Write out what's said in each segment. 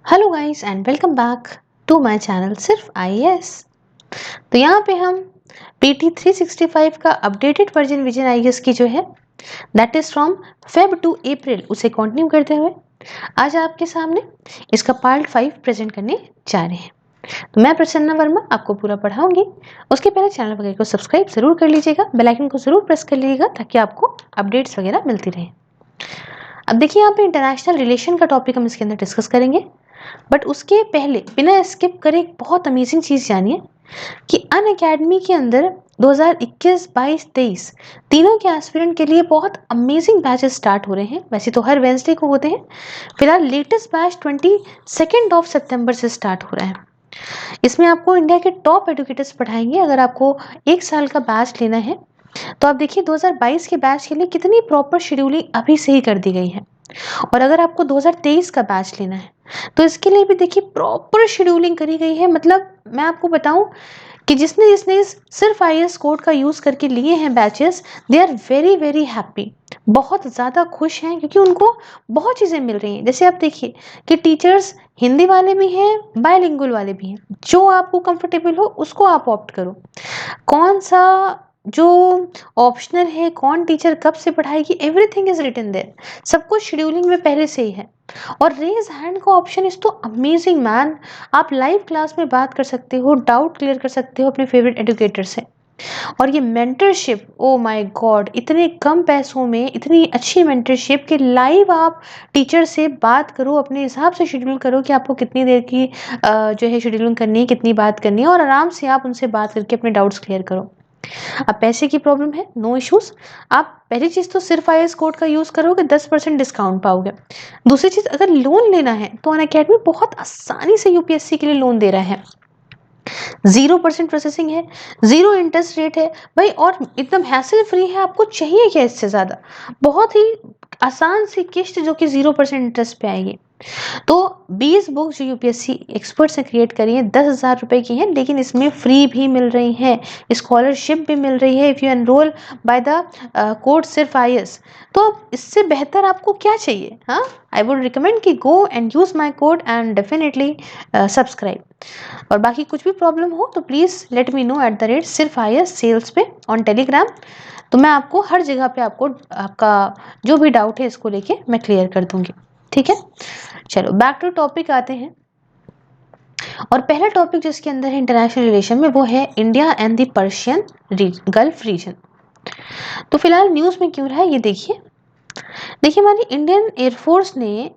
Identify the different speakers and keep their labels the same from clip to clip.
Speaker 1: Hello guys and welcome back to my channel सिर्फ IAS. तो यहाँ पे हम पीटी 365 का अपडेटेड वर्जन विजन आईएएस की जो है that is from Feb to April उसे कंटिन्यू करते हुए आज आपके सामने इसका पार्ट 5 प्रेजेंट करने जा रहे हैं। तो मैं प्रसन्ना वर्मा आपको पूरा पढ़ाऊंगी। उसके पहले चैनल वगैरह को सब्सक्राइब जरूर कर लीजिएगा, बेल आइकन को जरूर प्रेस कर लीजिएगा ताकि आपको अपडेट्स वगैरह मिलती रहे। अब देखिए यहाँ पे इंटरनेशनल रिलेशन का टॉपिक हम इसके अंदर डिस्कस करेंगे, बट उसके पहले बिना स्किप करे एक बहुत अमेजिंग चीज़ जानिए कि अनअकैडमी के अंदर 2021, 22, 23 तीनों के एस्पिरेंट के लिए बहुत अमेजिंग बैचेस स्टार्ट हो रहे हैं। वैसे तो हर वेंसडे को होते हैं, फिलहाल लेटेस्ट बैच 22 सितंबर से स्टार्ट हो रहा है। इसमें आपको इंडिया के टॉप एडुकेटर्स पढ़ाएंगे। अगर आपको एक साल का बैच लेना है तो आप देखिए 2022 के बैच के लिए कितनी प्रॉपर शेड्यूलिंग अभी से ही कर दी गई है, और अगर आपको 2023 का बैच लेना है तो इसके लिए भी देखिए प्रॉपर शेड्यूलिंग करी गई है। मतलब मैं आपको बताऊं कि जिसने जिसने सिर्फ आईएएस कोड का यूज़ करके लिए हैं batches, they are very very happy, बहुत ज़्यादा खुश हैं क्योंकि उनको बहुत चीज़ें मिल रही हैं। जैसे आप देखिए कि टीचर्स हिंदी वाले भी हैं, बायलिंगुअल वाले भी हैं, जो आपको कंफर्टेबल हो उसको आप ऑप्ट करो। कौन सा जो ऑप्शनल है, कौन टीचर कब से पढ़ाएगी, एवरीथिंग इज रिटन देयर, सब कुछ शेड्यूलिंग में पहले से ही है। और रेज हैंड का ऑप्शन इज तो अमेजिंग मैन, आप लाइव क्लास में बात कर सकते हो, डाउट क्लियर कर सकते हो अपने फेवरेट एडुकेटर से। और ये मेंटरशिप, ओ माय गॉड, इतने कम पैसों में इतनी अच्छी मेंटरशिप कि लाइव आप टीचर से बात करो, अपने हिसाब से शेड्यूल करो कि आपको कितनी देर की जो है शेड्यूलिंग करनी है, कितनी बात करनी है, और आराम से आप उनसे बात करके अपने डाउट्स क्लियर करो। अब पैसे की प्रॉब्लम है, नो इश्यूज। आप पहली चीज तो सिर्फ आईएएस कोड का यूज करोगे 10% डिस्काउंट पाओगे। दूसरी चीज, अगर लोन लेना है तो अनअकैडमी बहुत आसानी से यूपीएससी के लिए लोन दे रहा है। 0% प्रोसेसिंग है, 0 इंटरेस्ट रेट है भाई, और एकदम हैसल फ्री है। आपको चाहिए क्या इससे ज्यादा? बहुत ही आसान सी किस्त जो कि 0% इंटरेस्ट पे आएगी। तो 20 बुक्स जो यूपीएससी एक्सपर्ट्स ने क्रिएट करी हैं 10,000 रुपए की हैं, लेकिन इसमें फ्री भी मिल रही हैं, स्कॉलरशिप भी मिल रही है if you enrol by the code सिर्फ आईएएस। तो इससे बेहतर आपको क्या चाहिए? हाँ, आई वुड रिकमेंड कि go and use my code and definitely subscribe. और बाकी कुछ भी प्रॉब्लम हो तो प्लीज़ लेट मी नो @ सिर्फ आईएएस सेल्स पे ऑन टेलीग्राम। तो मैं आपको हर जगह पे आपको आपका जो भी डाउट है इसको लेके मैं क्लियर कर दूंगी, ठीक है। चलो बैक टू टॉपिक आते हैं, और पहला टॉपिक जिसके अंदर है इंटरनेशनल रिलेशन में, वो है India and the Persian Gulf region. तो फिलहाल न्यूज़ में क्यों रहा है ये देखिए। देखिए, हमारी इंडियन एयरफोर्स ने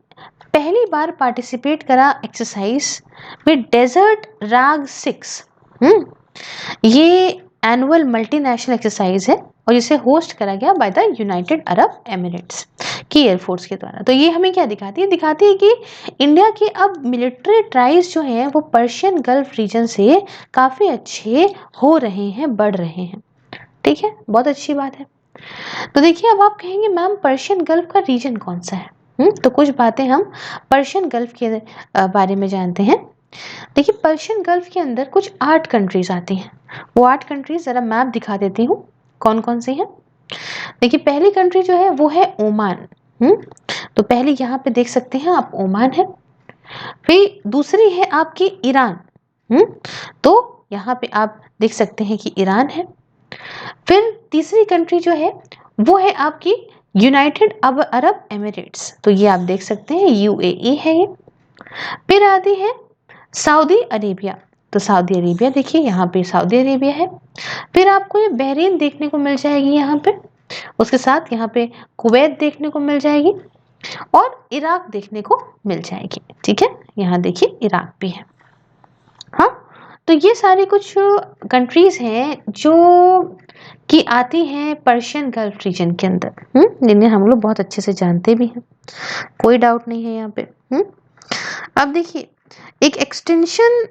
Speaker 1: पहली बार पार्टिसिपेट करा एक्सरसाइज में डेजर्ट राग 6। ये एनुअल मल्टीनेशनल एक्सरसाइज है और इसे होस्ट करा गया by the United Arab Emirates की एयरफोर्स के द्वारा। तो ये हमें क्या दिखाती है? दिखाती है कि इंडिया के अब मिलिट्री ट्राइज जो हैं वो पर्शियन गल्फ रीजन से काफ़ी अच्छे हो रहे हैं, बढ़ रहे हैं। ठीक है, बहुत अच्छी बात है। तो देखिए, अब आप कहेंगे मैम पर्शियन गल्फ का रीजन कौन सा है? तो कुछ बातें हम पर्शियन गल्फ के बारे में जानते हैं। देखिए, पर्शियन गल्फ के अंदर कुछ 8 कंट्रीज आती हैं। वो 8 कंट्रीज ज़रा मैप दिखा देती हूँ कौन कौन सी हैं। देखिए, पहली कंट्री जो है वो है ओमान। तो पहले यहाँ पे देख सकते हैं आप, ओमान है। फिर दूसरी है आपकी ईरान। तो यहाँ पे आप देख सकते हैं कि ईरान है। फिर तीसरी कंट्री जो है वो है आपकी यूनाइटेड अरब एमिरेट्स। तो ये आप देख सकते हैं यूएई है ये। फिर आती है सऊदी अरेबिया। तो सऊदी अरेबिया देखिए, यहाँ पे सऊदी अरेबिया है। फिर आपको ये बहरीन देखने को मिल जाएगी यहाँ पे, उसके साथ यहाँ पे कुवैत देखने को मिल जाएगी, और इराक देखने को मिल जाएगी। ठीक है, यहाँ देखिए इराक भी है। हाँ, तो ये सारे कुछ कंट्रीज हैं जो कि आती हैं पर्शियन गल्फ रीजन के अंदर, जिन्हें हम लोग बहुत अच्छे से जानते भी हैं, कोई डाउट नहीं है यहाँ पे। अब देखिए, एक एक्सटेंशन,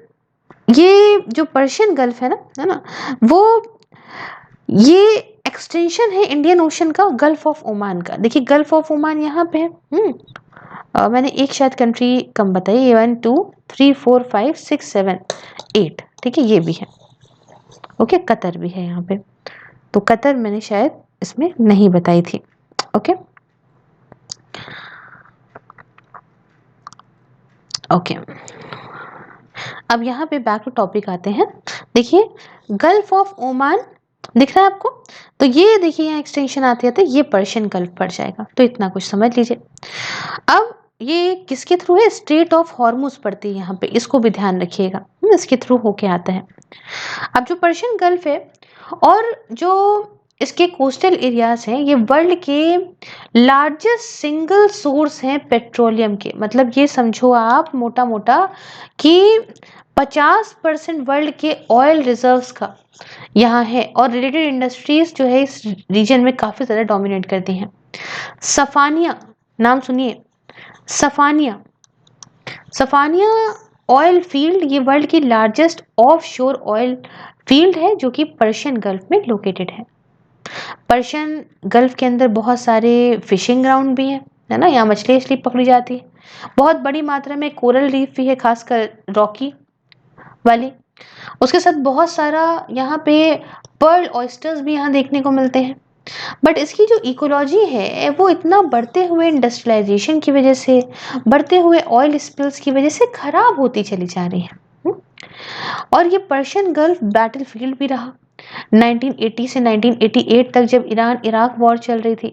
Speaker 1: ये जो पर्शियन गल्फ है ना, वो ये एक्सटेंशन है इंडियन ओशन का, गल्फ ऑफ ओमान का। देखिए, गल्फ ऑफ ओमान यहाँ पे है। मैंने एक शायद कंट्री कम बताई, 1 2 3 4 5 6 7 8, ठीक है, ये भी है। ओके, कतर भी है यहाँ पे। तो कतर मैंने शायद इसमें नहीं बताई थी। ओके, ओके, अब यहाँ पे बैक टू टॉपिक आते हैं। देखिए, गल्फ ऑफ ओमान दिख रहा है आपको? तो ये देखिए यहाँ एक्सटेंशन आते आते ये पर्शियन गल्फ पड़ जाएगा, तो इतना कुछ समझ लीजिए। अब ये किसके थ्रू है? स्ट्रेट ऑफ हॉर्मुज पड़ती है यहाँ पे, इसको भी ध्यान रखिएगा, इसके थ्रू होके आता है। अब जो पर्शियन गल्फ है और जो इसके कोस्टल एरियाज हैं, ये वर्ल्ड के लार्जेस्ट सिंगल सोर्स हैं पेट्रोलियम के। मतलब ये समझो आप मोटा मोटा कि 50% वर्ल्ड के ऑयल रिजर्व्स का यहाँ है, और रिलेटेड इंडस्ट्रीज जो है इस रीजन में काफी ज्यादा डोमिनेट करती हैं। सफानिया, नाम सुनिए, सफानिया। सफानिया ऑयल फील्ड ये वर्ल्ड की लार्जेस्ट ऑफ शोर ऑयल फील्ड है, जो कि पर्शियन गल्फ में लोकेटेड है। पर्शियन गल्फ के अंदर बहुत सारे फिशिंग ग्राउंड भी हैं, है ना, यहाँ मछली वछली पकड़ी जाती है। बहुत बड़ी मात्रा में कोरल रीफ भी है, खासकर रॉकी वाली। उसके साथ बहुत सारा यहाँ पे पर्ल ऑयस्टर्स भी यहाँ देखने को मिलते हैं। बट इसकी जो इकोलॉजी है वो इतना बढ़ते हुए इंडस्ट्रियलाइजेशन की वजह से, बढ़ते हुए ऑयल स्पिल्स की वजह से खराब होती चली जा रही है। और ये पर्शियन गल्फ बैटलफील्ड भी रहा 1980 से 1988 तक, जब ईरान इराक वॉर चल रही थी,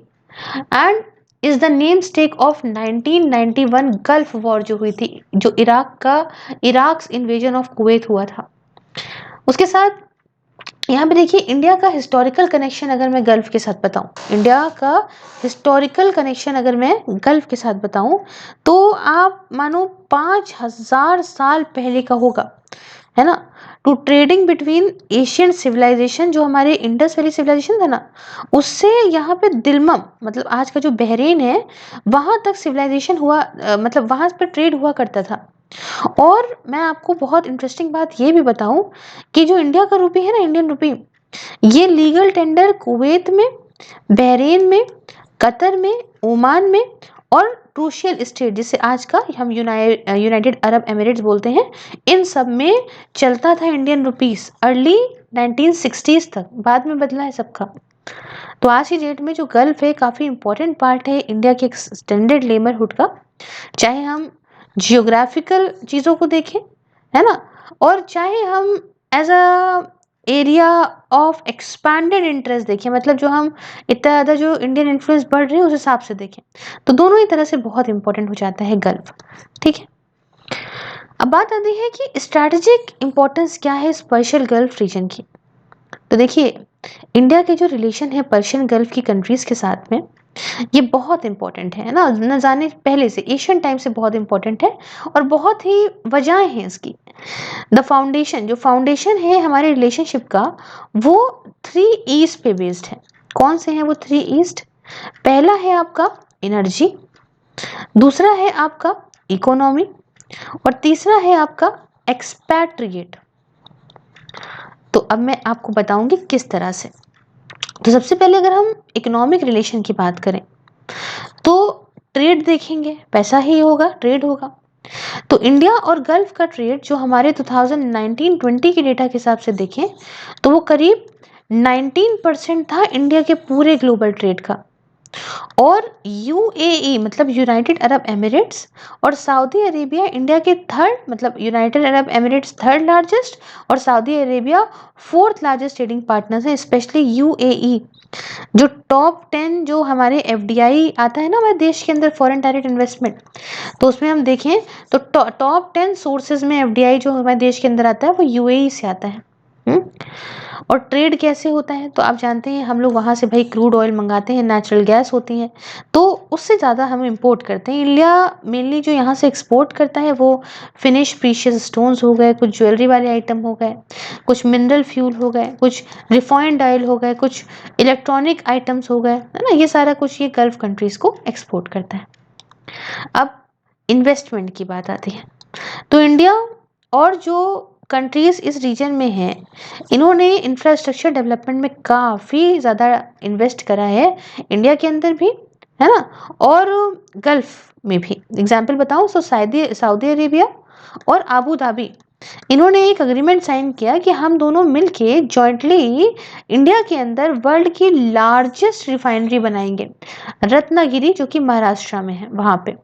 Speaker 1: and is the namesake of 1991 Gulf War जो हुई थी, जो इराक इन्वेजन ऑफ कुवैत हुआ था। उसके साथ यहाँ पे देखिए इंडिया का हिस्टोरिकल कनेक्शन अगर मैं गल्फ के साथ बताऊं, इंडिया का हिस्टोरिकल कनेक्शन अगर मैं गल्फ के साथ बताऊं, तो आप मानो 5000 साल पहले का होगा, है ना, to trading between Asian civilisation, जो हमारे इंडस वैली सिविलाइजेशन था ना, उससे यहाँ पे दिलमम, मतलब आज का जो बहरीन है, वहां तक सिविलाइजेशन हुआ, मतलब वहां पर ट्रेड हुआ करता था। और मैं आपको बहुत इंटरेस्टिंग बात ये भी बताऊं कि जो इंडिया का रुपी है ना, इंडियन रुपी, ये लीगल टेंडर कुवैत में, बहरीन में, कतर में, ओमान में और क्रूशियल स्टेट जिसे आज का हम यूनाइटेड अरब एमिरेट्स बोलते हैं, इन सब में चलता था इंडियन रुपीस अर्ली 1960s तक। बाद में बदला है सबका। तो आज की डेट में जो गल्फ है काफी इंपॉर्टेंट पार्ट है इंडिया के एक्सटेंडेड नेबरहुड का, चाहे हम जियोग्राफिकल चीजों को देखें, है ना, और चाहे हम as a area of expanded interest देखें, मतलब जो हम इतना ज़्यादा जो इंडियन इन्फ्लुएंस बढ़ रही है उस हिसाब से देखें, तो दोनों ही तरह से बहुत इंपॉर्टेंट हो जाता है गल्फ। ठीक है, अब बात आती है कि स्ट्रैटेजिक इंपॉर्टेंस क्या है इस पर्शियन गल्फ रीजन की। तो देखिए, इंडिया के जो रिलेशन है पर्शियन गल्फ की कंट्रीज के साथ में, ये बहुत इंपॉर्टेंट है ना, न जाने पहले से एशियन टाइम से बहुत इंपॉर्टेंट है, और बहुत ही वजहें हैं इसकी। द फाउंडेशन, जो फाउंडेशन है हमारे रिलेशनशिप का, वो 3 ईज पे बेस्ड है। कौन से हैं वो 3 ईस्ट? पहला है आपका एनर्जी, दूसरा है आपका इकोनॉमी, और तीसरा है आपका एक्सपैट्रिएट। तो अब मैं आपको बताऊंगी किस तरह से। तो सबसे पहले अगर हम इकोनॉमिक रिलेशन की बात करें, तो ट्रेड देखेंगे, पैसा ही होगा, ट्रेड होगा। तो इंडिया और गल्फ का ट्रेड जो हमारे 2019-20 के डेटा के हिसाब से देखें, तो वो करीब 19% था इंडिया के पूरे ग्लोबल ट्रेड का। और यूएई मतलब यूनाइटेड अरब एमिरेट्स और सऊदी अरेबिया इंडिया के थर्ड, मतलब united Arab Emirates third largest और Saudi Arabia fourth largest trading partners हैं। स्पेशली यूएई जो टॉप 10 जो हमारे एफडीआई आता है ना हमारे देश के अंदर, फॉरेन डायरेक्ट इन्वेस्टमेंट, तो उसमें हम देखें तो टॉप 10 सोर्सेज में एफडीआई जो हमारे देश के अंदर आता है वो यूएई से आता है। और ट्रेड कैसे होता है? तो आप जानते हैं हम लोग वहाँ से भाई क्रूड ऑयल मंगाते हैं, नेचुरल गैस होती है, तो उससे ज़्यादा हम इंपोर्ट करते हैं। इंडिया मेनली जो यहाँ से एक्सपोर्ट करता है वो फिनिश प्रीशियस स्टोन्स हो गए, कुछ ज्वेलरी वाले आइटम हो गए, कुछ मिनरल फ्यूल हो गए, कुछ रिफाइंड ऑयल हो गए, कुछ इलेक्ट्रॉनिक आइटम्स हो गए, है ना, ये सारा कुछ ये गल्फ कंट्रीज़ को एक्सपोर्ट करता है। अब इन्वेस्टमेंट की बात आती है, तो इंडिया और जो कंट्रीज इस रीजन में हैं, इन्होंने इंफ्रास्ट्रक्चर डेवलपमेंट में काफ़ी ज़्यादा इन्वेस्ट करा है, इंडिया के अंदर भी, है ना, और गल्फ में भी। एग्जाम्पल बताऊं तो सऊदी अरेबिया और आबू धाबी, इन्होंने एक अग्रीमेंट साइन किया कि हम दोनों मिलके जॉइंटली इंडिया के अंदर वर्ल्ड की लार्जेस्ट रिफाइनरी बनाएंगे, रत्नागिरी जो कि महाराष्ट्र में है वहाँ पे।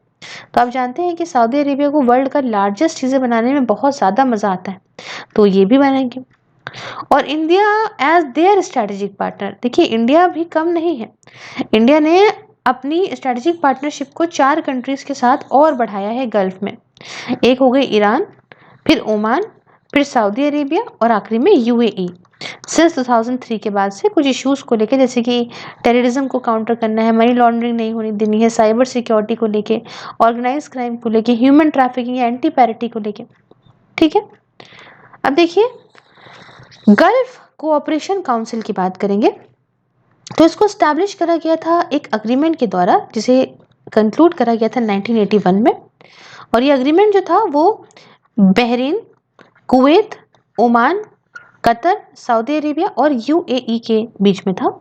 Speaker 1: तो आप जानते हैं कि सऊदी अरेबिया को वर्ल्ड का लार्जेस्ट चीज़ें बनाने में बहुत ज़्यादा मज़ा आता है, तो ये भी बनाएंगे। और India as their strategic partner, देखिए इंडिया भी कम नहीं है। इंडिया ने अपनी स्ट्रेटेजिक पार्टनरशिप को 4 कंट्रीज के साथ और बढ़ाया है गल्फ में। एक हो गई ईरान, फिर ओमान, फिर सऊदी अरेबिया और आखिरी में यूएई। सिंस 2003 के बाद से कुछ इश्यूज को लेके, जैसे कि टेररिज्म को काउंटर करना है, मनी लॉन्ड्रिंग नहीं होनी देनी है, साइबर सिक्योरिटी को लेके, ऑर्गेनाइज क्राइम को लेके, ह्यूमन ट्रैफिकिंग या एंटी पैरिटी को लेके। ठीक है, अब देखिए गल्फ कोऑपरेशन काउंसिल की बात करेंगे तो इसको स्टैब्लिश करा गया था एक अग्रीमेंट के द्वारा, जिसे कंक्लूड करा गया था 1981 में। और ये अग्रीमेंट जो था वो Bahrain, Kuwait, Oman, Qatar, Saudi Arabia और यूएई के बीच में था।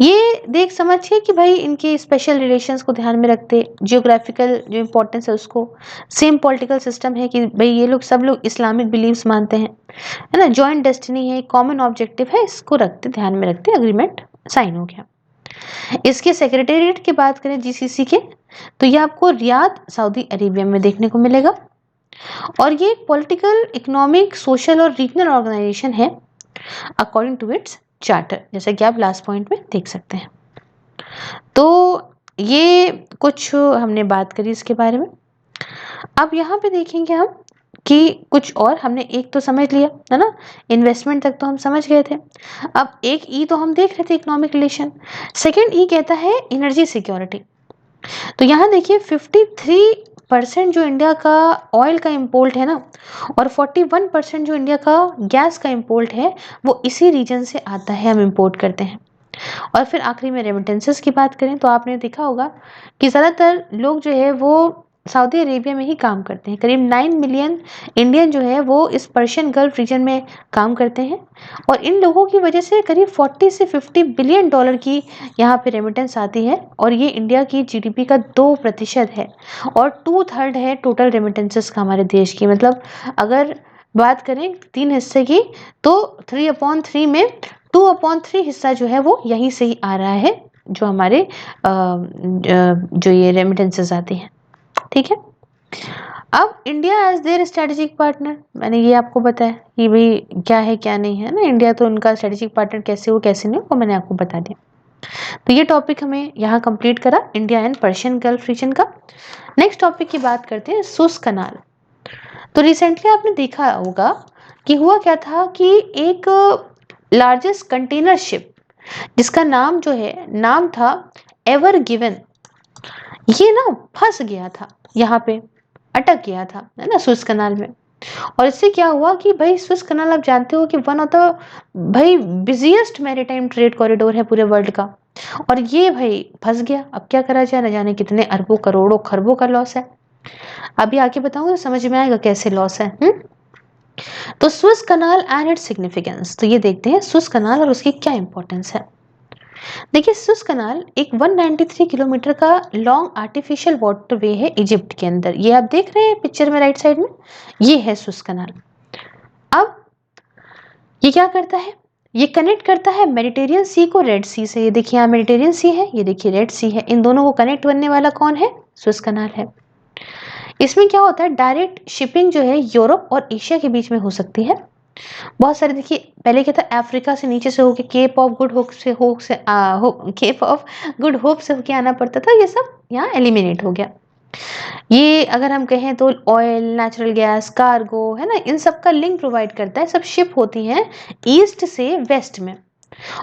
Speaker 1: ये देख समझिए कि भाई इनके स्पेशल रिलेशंस को ध्यान में रखते, जियोग्राफिकल जो इम्पोर्टेंस है उसको, सेम पॉलिटिकल सिस्टम है कि भाई ये लोग सब लोग इस्लामिक बिलीव्स मानते हैं, है ना, जॉइंट डेस्टिनी है, कॉमन ऑब्जेक्टिव है, इसको रखते, ध्यान में रखते अग्रीमेंट साइन हो गया। इसके सेक्रेटेरिएट की बात करें जीसीसी के, तो ये आपको रियाद सऊदी अरेबिया में देखने को मिलेगा। और ये एक पॉलिटिकल, इकोनॉमिक, सोशल और रीजनल ऑर्गेनाइजेशन है अकॉर्डिंग टू इट्स चार्टर, जैसा कि आप लास्ट पॉइंट में देख सकते हैं। तो ये कुछ हमने बात करी इसके बारे में। अब यहाँ पे देखेंगे हम कि कुछ और हमने एक तो समझ लिया है ना, इन्वेस्टमेंट तक तो हम समझ गए थे। अब एक ई तो हम देख रहे थे इकोनॉमिक रिलेशन, सेकेंड ई कहता है एनर्जी सिक्योरिटी। तो यहाँ देखिए 53% जो इंडिया का ऑयल का इम्पोर्ट है ना, और 41% जो इंडिया का गैस का इम्पोर्ट है वो इसी रीजन से आता है, हम इम्पोर्ट करते हैं। और फिर आखिरी में रेमिटेंसेस की बात करें तो आपने देखा होगा कि ज़्यादातर लोग जो है वो सऊदी अरेबिया में ही काम करते हैं। करीब 9 मिलियन इंडियन जो है वो इस पर्शियन गल्फ रीजन में काम करते हैं, और इन लोगों की वजह से करीब 40 से 50 बिलियन डॉलर की यहाँ पे रेमिटेंस आती है, और ये इंडिया की जीडीपी का 2% है, और 2/3 है टोटल रेमिटेंसेस का हमारे देश की। मतलब अगर बात करें 3 हिस्से की, तो 3/3 में 2/3 हिस्सा जो है वो यहीं से ही आ रहा है, जो हमारे जो ये रेमिटेंसेस आती हैं। ठीक है, अब India as their strategic partner, मैंने ये आपको बताया कि भाई क्या है क्या नहीं है ना, इंडिया तो उनका स्ट्रेटेजिक पार्टनर कैसे हो कैसे नहीं, वो मैंने आपको बता दिया। तो ये टॉपिक हमें यहाँ कंप्लीट करा India and Persian Gulf region का। नेक्स्ट टॉपिक की बात करते हैं सुएज कनाल। तो रिसेंटली आपने देखा होगा कि हुआ क्या था कि एक लार्जेस्ट कंटेनर शिप जिसका नाम जो है नाम था एवर गिवन, ये ना फंस गया था, यहाँ पे अटक गया था, है ना, सुएज कनाल में। और इससे क्या हुआ कि भाई सुएज कनाल आप जानते हो कि वन ऑफ द भाई बिजिएस्ट मैरीटाइम ट्रेड कॉरिडोर है पूरे वर्ल्ड का, और ये भाई फंस गया। अब क्या करा जाए, न जाने कितने अरबों करोड़ों खरबों का लॉस है। अभी आके बताऊंगा तो समझ में आएगा कैसे लॉस है। तो Suez Canal and its significance, तो ये देखते हैं सुएज कनाल और उसकी क्या इंपॉर्टेंस है। देखिए सुएज कनाल एक 193 किलोमीटर का लॉन्ग आर्टिफिशियल वाटरवे है इजिप्ट के अंदर। ये आप देख रहे हैं पिक्चर में राइट साइड में, ये है सुएज कनाल। अब ये क्या करता है, ये कनेक्ट करता है मेडिटेरियन सी को रेड सी से। ये देखिए यहाँ मेडिटेरियन सी है, ये देखिए रेड सी है, इन दोनों को कनेक्ट करने वाला कौन है, सुएज कनाल है। इसमें क्या होता है, डायरेक्ट शिपिंग जो है यूरोप और एशिया के बीच में हो सकती है। बहुत सारे, देखिए पहले क्या था, अफ्रीका से नीचे से होके केप ऑफ गुड होप से केप ऑफ गुड होप से होके आना पड़ता था, ये सब यहाँ एलिमिनेट हो गया। ये अगर हम कहें तो ऑयल, नेचुरल गैस, कार्गो, है ना, इन सब का लिंक प्रोवाइड करता है। सब शिप होती हैं ईस्ट से वेस्ट में,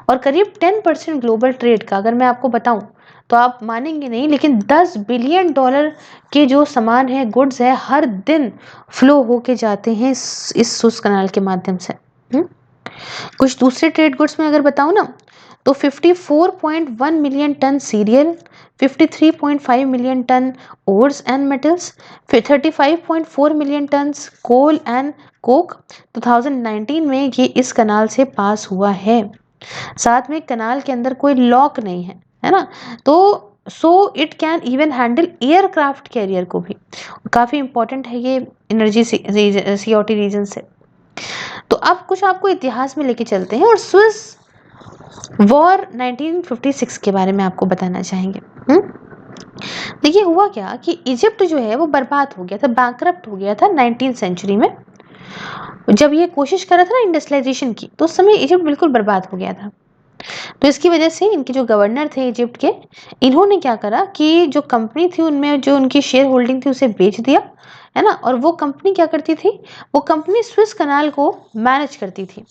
Speaker 1: और करीब 10% ग्लोबल ट्रेड का अगर मैं आपको बताऊं तो आप मानेंगे नहीं, लेकिन 10 बिलियन डॉलर के जो सामान है, गुड्स है, हर दिन फ्लो होके जाते हैं इस सुएज कनाल के माध्यम से। कुछ दूसरे ट्रेड गुड्स में अगर बताऊं ना, तो 54.1 million tonne cereal, 53.5 million tonne ores and metals, फिर 35.4 million tonne coal and coke 2019 में ये इस कनाल से पास हुआ है। साथ में कनाल के अंदर कोई लॉक नहीं है ना, तो so it can even handle aircraft carrier को भी। काफ़ी इंपॉर्टेंट है ये एनर्जी सिक्योरिटी रीजन से। तो अब कुछ आपको इतिहास में लेके चलते हैं, और सुएज वॉर 1956 के बारे में आपको बताना चाहेंगे। देखिए हुआ क्या कि इजिप्ट जो है वो बर्बाद हो गया था, बैंकरप्ट हो गया था 19th सेंचुरी में। जब ये कोशिश कर रहा था ना इंडस्ट्रियलाइजेशन की, तो उस समय इजिप्ट बिल्कुल बर्बाद हो गया था। तो इसकी वजह से इनके जो गवर्नर थे इजिप्ट के, इन्होंने क्या करा कि जो कंपनी थी उनमें जो उनकी शेयर होल्डिंग थी उसे बेच दिया, है ना। और वो कंपनी क्या करती थी, वो कंपनी स्विस कनाल को मैनेज करती थी।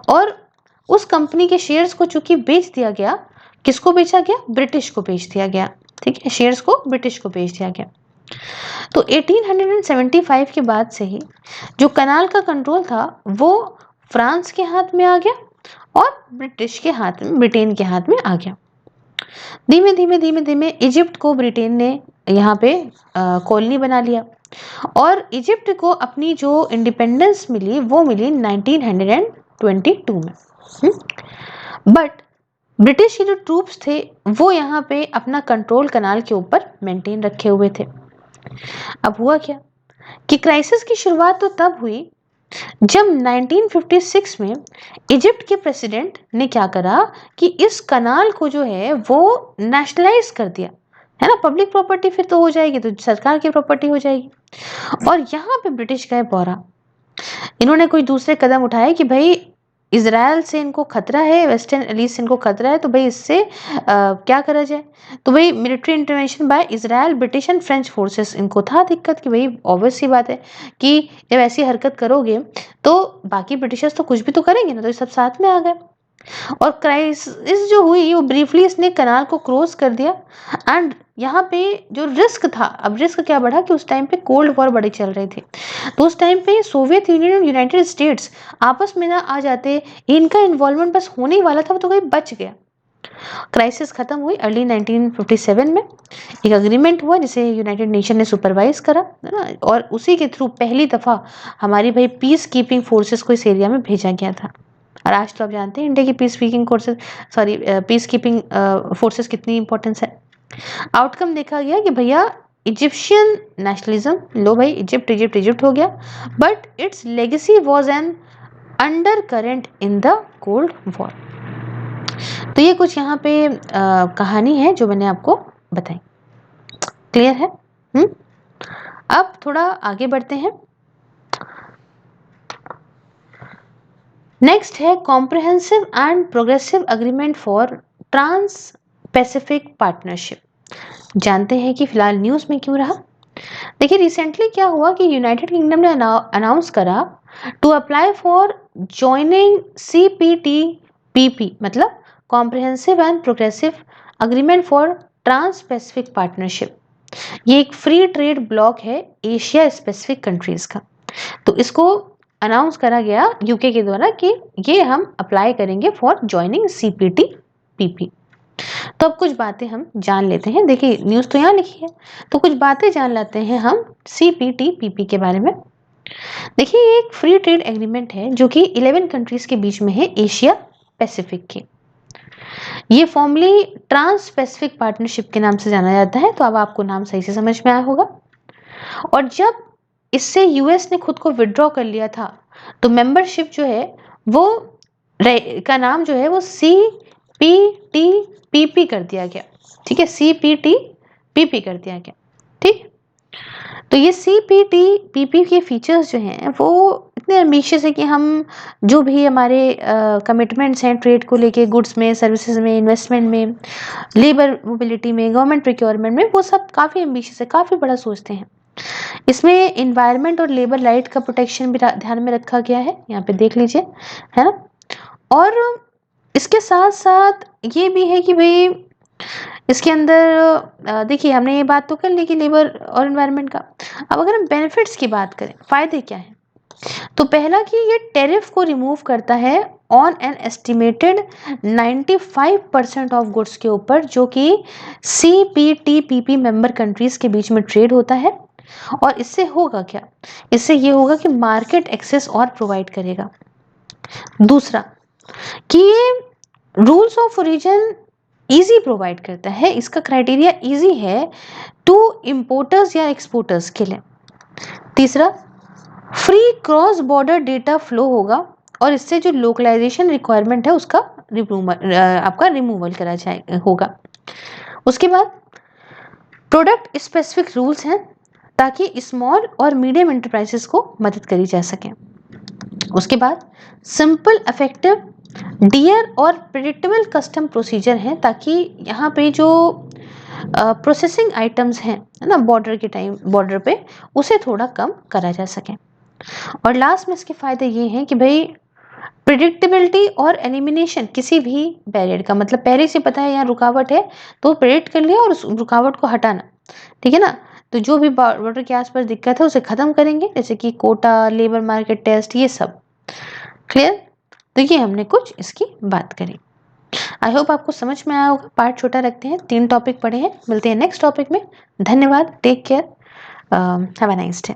Speaker 1: और उस कंपनी के शेयर्स को चूंकि बेच दिया गया, किसको बेचा गया, ब्रिटिश को बेच दिया गया। ठीक है, शेयर्स को ब्रिटिश को बेच दिया गया। तो 1875 के बाद से ही जो कनाल का कंट्रोल था वो फ्रांस के हाथ में आ गया और ब्रिटिश के हाथ में, ब्रिटेन के हाथ में आ गया। धीमे धीमे धीमे धीमे इजिप्ट को ब्रिटेन ने यहाँ पे कॉलोनी बना लिया। और इजिप्ट को अपनी जो इंडिपेंडेंस मिली वो मिली 1922 में। बट ब्रिटिश के जो ट्रूप्स थे वो यहाँ पे अपना कंट्रोल कनाल के ऊपर मेंटेन रखे हुए थे। अब हुआ क्या कि क्राइसिस की शुरुआत तो तब हुई जब 1956 में इजिप्ट के प्रेसिडेंट ने क्या करा कि इस कनाल को जो है वो नेशनलाइज कर दिया, है ना। पब्लिक प्रॉपर्टी फिर तो हो जाएगी, तो सरकार की प्रॉपर्टी हो जाएगी। और यहाँ पे ब्रिटिश गए बौरा, इन्होंने कोई दूसरे कदम उठाए कि भाई इजराइल से इनको खतरा है, वेस्टर्न एलिस से इनको खतरा है, तो भाई इससे क्या करा जाए। तो भाई military intervention bye Israel, British and French forces, इनको था दिक्कत कि भाई ऑब्वियस सी बात है कि जब ऐसी हरकत करोगे तो बाकी ब्रिटिशर्स तो कुछ भी तो करेंगे ना, तो ये सब साथ में आ गए। और क्राइसिस जो हुई वो ब्रीफली इसने कनाल को क्रॉस कर दिया। एंड यहाँ पे जो रिस्क था, अब रिस्क क्या बढ़ा कि उस टाइम पे कोल्ड वॉर बड़ी चल रही थी। तो उस टाइम पे सोवियत यूनियन और यूनाइटेड स्टेट्स आपस में ना आ जाते, इनका इन्वॉल्वमेंट बस होने ही वाला था, वो तो कहीं बच गया। क्राइसिस खत्म हुई अर्ली 1957 में। एक अग्रीमेंट हुआ जिसे यूनाइटेड नेशन ने सुपरवाइज करा, है ना। और उसी के थ्रू पहली दफा हमारी भाई पीस कीपिंग फोर्सेस को इस एरिया में भेजा गया था। और आज तो आप जानते हैं इंडिया की peace keeping forces, sorry peace keeping forces कितनी इंपॉर्टेंस है। आउटकम देखा गया कि भैया इजिप्शियन नेशनलिज्म, लो भाई इजिप्ट इजिप्ट इजिप्ट हो गया, but it's legacy was an under current in the cold war. तो ये कुछ यहाँ पे कहानी है जो मैंने आपको बताई। क्लियर है? अब थोड़ा आगे बढ़ते हैं। नेक्स्ट है comprehensive and progressive agreement for trans Pacific partnership. जानते हैं कि फिलहाल न्यूज में क्यों रहा। देखिए रिसेंटली क्या हुआ कि यूनाइटेड किंगडम ने अनाउंस करा to apply for joining CPTPP, मतलब comprehensive and progressive agreement for trans Pacific partnership. ये एक फ्री ट्रेड ब्लॉक है एशिया स्पेसिफिक कंट्रीज का। तो इसको अनाउंस करा गया यूके के द्वारा कि ये हम अप्लाई करेंगे फॉर ज्वाइनिंग CPTPP। तो अब कुछ बातें हम जान लेते हैं। देखिए न्यूज़ तो यहाँ लिखी है, तो कुछ बातें जान लेते हैं हम CPTPP के बारे में। देखिए ये एक फ्री ट्रेड एग्रीमेंट है जो कि 11 कंट्रीज के बीच में है एशिया पैसिफिक के। ये फॉर्मली ट्रांस पैसिफिक पार्टनरशिप के नाम से जाना जाता है। तो अब आपको नाम सही से समझ में आया होगा। और जब इससे यूएस ने खुद को विड्रॉ कर लिया था तो मेंबरशिप जो है वो का नाम जो है वो CPTPP कर दिया गया। ठीक है, CPTPP कर दिया गया। ठीक, तो ये CPTPP के फीचर्स जो हैं वो इतने एम्बिशियस है कि हम जो भी हमारे कमिटमेंट्स हैं ट्रेड को लेके, गुड्स में, सर्विसेज में, इन्वेस्टमेंट में, लेबर मोबिलिटी में, गवर्नमेंट प्रोक्योरमेंट में, वो सब काफ़ी एम्बिशियस है, काफ़ी बड़ा सोचते हैं। इसमें इन्वायरमेंट और लेबर राइट का प्रोटेक्शन भी ध्यान में रखा गया है, यहाँ पे देख लीजिए, है ना। और इसके साथ साथ ये भी है कि भाई इसके अंदर देखिए हमने ये बात तो कर ली कि लेबर और इन्वायरमेंट का। अब अगर हम बेनिफिट्स की बात करें, फायदे क्या हैं, तो पहला कि ये टैरिफ को रिमूव करता है on an estimated 95% of goods के ऊपर जो कि CPTPP मेंबर कंट्रीज के बीच में ट्रेड होता है। और इससे होगा क्या, इससे ये होगा कि मार्केट एक्सेस और प्रोवाइड करेगा। दूसरा कि ये rules of origin easy provide करता है, इसका क्राइटेरिया इजी है टू इंपोर्टर्स या एक्सपोर्टर्स के लिए। तीसरा, free cross border data flow होगा और इससे जो लोकलाइजेशन रिक्वायरमेंट है उसका आपका रिमूवल करा जाए होगा। उसके बाद प्रोडक्ट स्पेसिफिक रूल्स हैं ताकि स्मॉल और मीडियम एंटरप्राइजेस को मदद करी जा सके। उसके बाद सिंपल, इफेक्टिव, डियर और प्रिडिक्टेबल कस्टम प्रोसीजर हैं ताकि यहाँ पे जो प्रोसेसिंग आइटम्स हैं, है ना, बॉर्डर पे उसे थोड़ा कम करा जा सके। और लास्ट में इसके फायदे ये हैं कि भाई प्रिडिक्टेबिलिटी और एलिमिनेशन किसी भी बैरियर का, मतलब पहले से पता है यहाँ रुकावट है तो प्रेडिक्ट कर लिया और उस रुकावट को हटाना, ठीक है ना। तो जो भी बॉर्डर के आसपास दिक्कत है उसे खत्म करेंगे, जैसे कि कोटा, लेबर मार्केट टेस्ट, ये सब। क्लियर? तो ये हमने कुछ इसकी बात करी। आई होप आपको समझ में आया होगा। पार्ट छोटा रखते हैं, 3 टॉपिक पढ़े हैं। मिलते हैं नेक्स्ट टॉपिक में। धन्यवाद, take care, have a nice day.